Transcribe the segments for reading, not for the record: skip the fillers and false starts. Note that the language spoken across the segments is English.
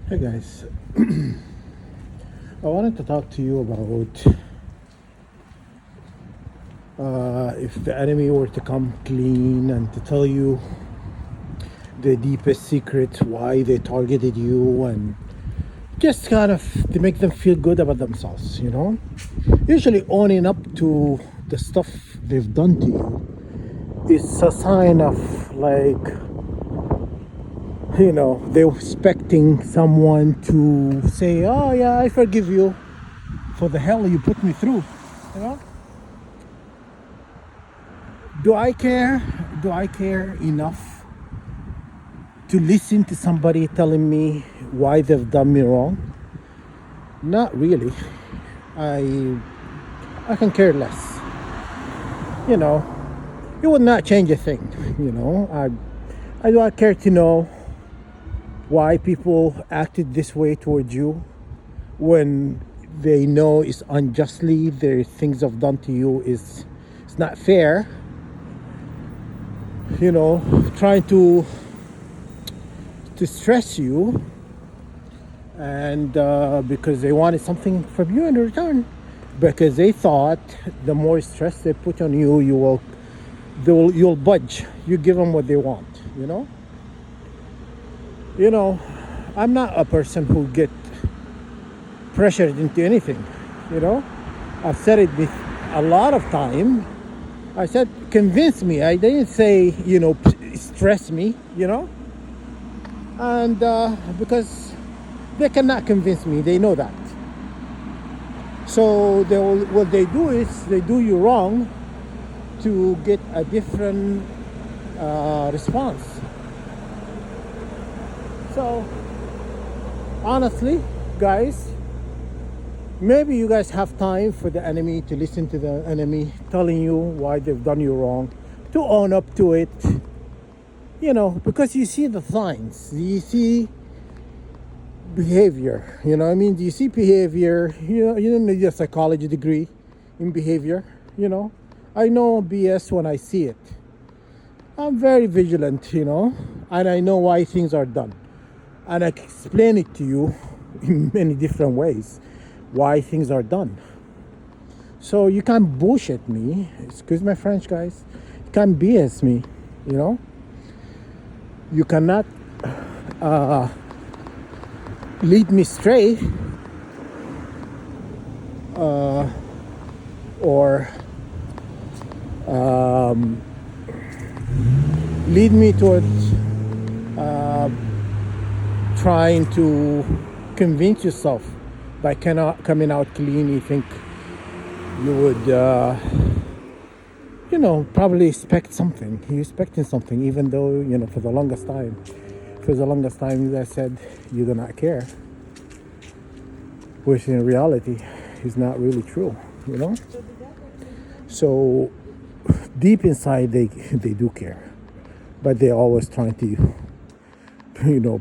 Hey guys, I wanted to talk to you about if the enemy were to come clean and to tell you the deepest secret why they targeted you and just kind of to make them feel good about themselves, you know? Usually owning up to the stuff they've done to you is a sign of like, they're expecting someone to say, oh yeah, I forgive you for the hell you put me through, you know? Do I care? Do I care enough to listen to somebody telling me why they've done me wrong? Not really. I I can care less. You know, it would not change a thing. You know, I do not care to know why people acted this way towards you when they know it's unjustly. The things I've done to you is it's not fair. You know, trying to stress you, and because they wanted something from you in return, because they thought the more stress they put on you, you'll budge. You give them what they want. You know, I'm not a person who get pressured into anything. You know, I've said it a lot of time. I said convince me. I didn't say stress me. And because they cannot convince me, they know that. So what they do is they do you wrong to get a different response. So honestly, guys, maybe you guys have time for the enemy to listen to the enemy telling you why they've done you wrong, to own up to it. Because you see the signs, you see behavior. Do you see behavior? You don't need a psychology degree in behavior. I know BS when I see it. I'm very vigilant, and I know why things are done, and I can explain it to you in many different ways why things are done. So you can't bullshit me. Excuse my French, guys. You can't BS me. You cannot lead me astray, or lead me towards trying to convince yourself by coming out clean. You think you would probably expect something. You're expecting something, even though, for the longest time you guys said you do not care, which in reality is not really true, So deep inside they do care, but they're always trying to,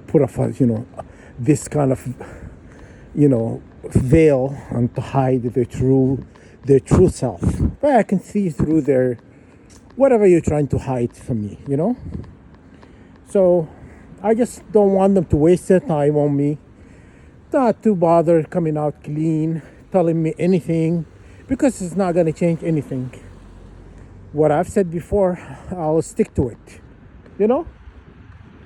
put this kind of, veil and to hide their true self. But I can see through their whatever you're trying to hide from me, So I just don't want them to waste their time on me, not to bother coming out clean, telling me anything, because it's not going to change anything. What I've said before, I'll stick to it,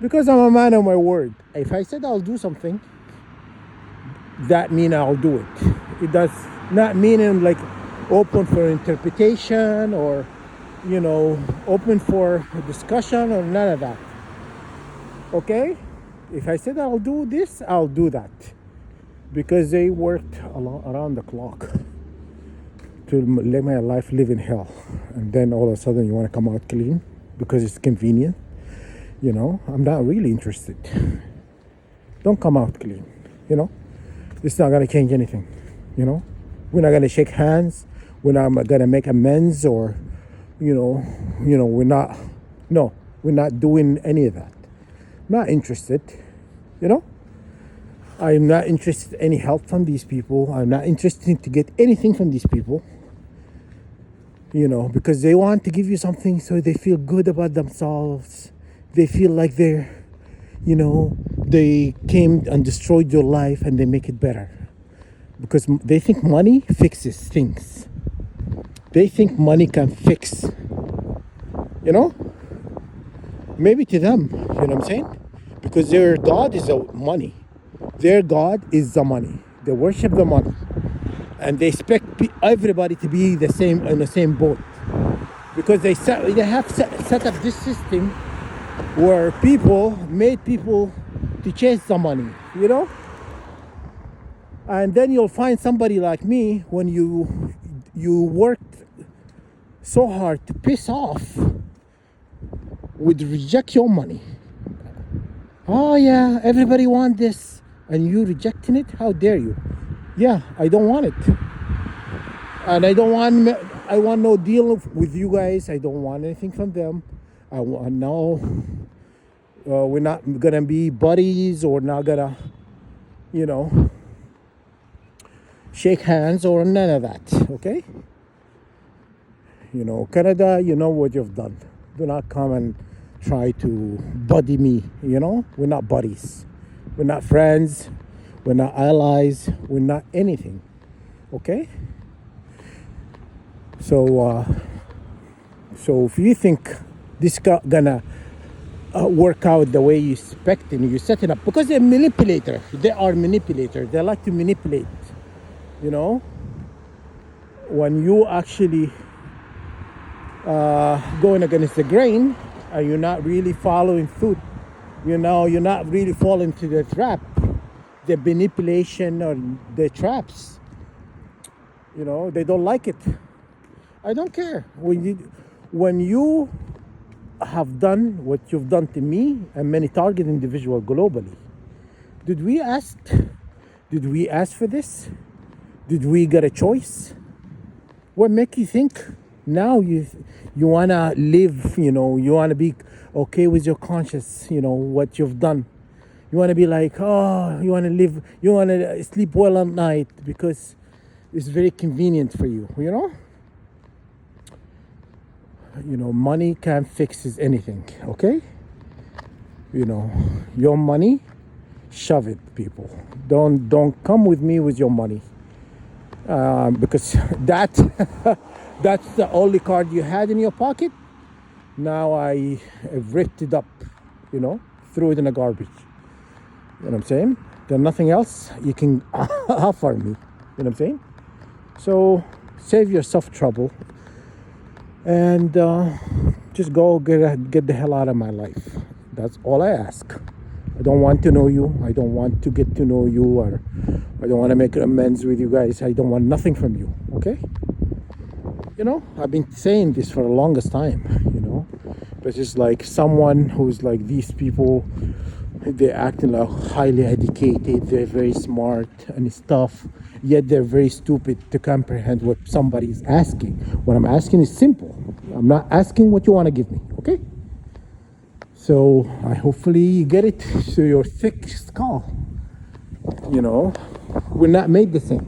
because I'm a man of my word. If I said I'll do something, that means I'll do it. It does not mean I'm like open for interpretation or open for discussion or none of that. Okay, if I said I'll do this, I'll do that, because they worked around the clock to let my life live in hell, and then all of a sudden you want to come out clean because it's convenient. I'm not really interested. Don't come out clean. It's not going to change anything. We're not going to shake hands. We're not going to make amends, or we're not doing any of that. Not interested. I'm not interested in any help from these people. I'm not interested to get anything from these people. Because they want to give you something so they feel good about themselves. They feel like they're they came and destroyed your life and they make it better because they think money fixes things. They think money can fix, you know, maybe to them, you know what I'm saying? Because their God is the money. Their God is the money. They worship the money. And they expect everybody to be the same in the same boat. Because they have set up this system where people made people to chase the money, you know? And then you'll find somebody like me when you worked so hard to piss off would reject your money. Oh yeah, everybody want this and you rejecting it? How dare you? Yeah, I don't want it. And I want no deal with you guys. I don't want anything from them. I want no we're not gonna be buddies or not gonna, you know, shake hands or none of that, okay? You know, Canada, you know what you've done. Do not come and try to buddy me, you know? We're not buddies. We're not friends. We're not allies. We're not anything, okay? So if you think this gonna work out the way you expect and you set it up, because they're manipulator. They are manipulator. They like to manipulate, you know? When you actually going against the grain and you're not really following through, you know, you're not really falling to the trap, the manipulation or the traps, you know, they don't like it. I don't care. When you have done what you've done to me and many target individuals globally, did we ask for this? Did we get a choice? What make you think now you wanna live, you know, you wanna be okay with your conscience, you know, what you've done. You wanna be like, oh, you wanna live, you wanna sleep well at night because it's very convenient for you, you know? You know, money can't fix anything, okay? You know, your money, shove it, people. Don't come with me with your money. Because that's the only card you had in your pocket. Now I've ripped it up, you know, threw it in the garbage. You know what I'm saying? There's nothing else you can offer me. You know what I'm saying? So save yourself trouble and just go get the hell out of my life. That's all I ask. I don't want to know you. I don't want to get to know you, or I don't want to make amends with you guys. I don't want nothing from you, okay? You know, I've been saying this for the longest time, you know, but it's like someone who's like these people, they're acting like highly educated, they're very smart and stuff, yet they're very stupid to comprehend what somebody is asking. What I'm asking is simple. I'm not asking what you want to give me, okay? So I hopefully you get it to your thick skull. You know, we're not made the same.